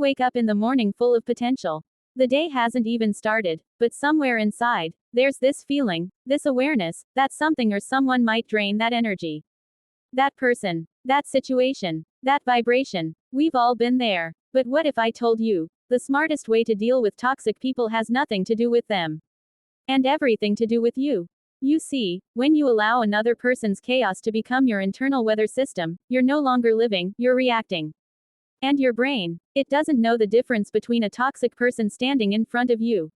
You wake up in the morning full of potential. The day hasn't even started, but somewhere inside, there's this feeling, this awareness, that something or someone might drain that energy. That person, that situation, that vibration. We've all been there. But what if I told you, the smartest way to deal with toxic people has nothing to do with them, and everything to do with you? You see, when you allow another person's chaos to become your internal weather system, you're no longer living, you're reacting. And your brain, it doesn't know the difference between a toxic person standing in front of you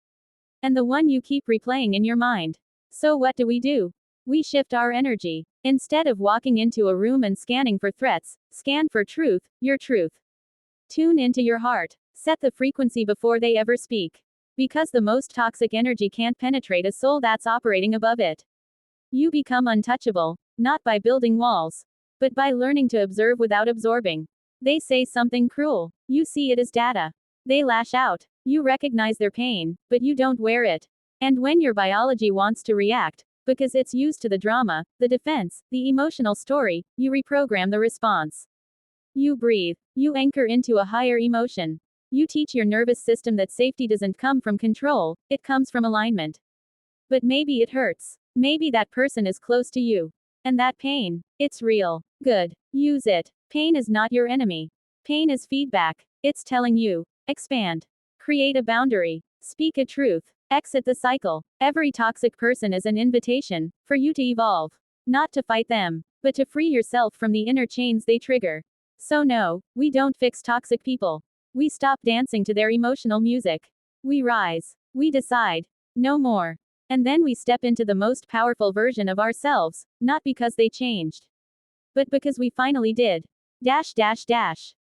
and the one you keep replaying in your mind. So what do? We shift our energy. Instead of walking into a room and scanning for threats, scan for truth, your truth. Tune into your heart. Set the frequency before they ever speak. Because the most toxic energy can't penetrate a soul that's operating above it. You become untouchable, not by building walls, but by learning to observe without absorbing. They say something cruel. You see it as data. They lash out. You recognize their pain, but you don't wear it. And when your biology wants to react, because it's used to the drama, the defense, the emotional story, you reprogram the response. You breathe. You anchor into a higher emotion. You teach your nervous system that safety doesn't come from control, it comes from alignment. But maybe it hurts. Maybe that person is close to you. And that pain, it's real. Good. Use it. Pain is not your enemy. Pain is feedback. It's telling you, expand. Create a boundary. Speak a truth. Exit the cycle. Every toxic person is an invitation for you to evolve. Not to fight them, but to free yourself from the inner chains they trigger. So no, we don't fix toxic people. We stop dancing to their emotional music. We rise. We decide. No more. And then we step into the most powerful version of ourselves, not because they changed, but because we finally did. Dash dash dash.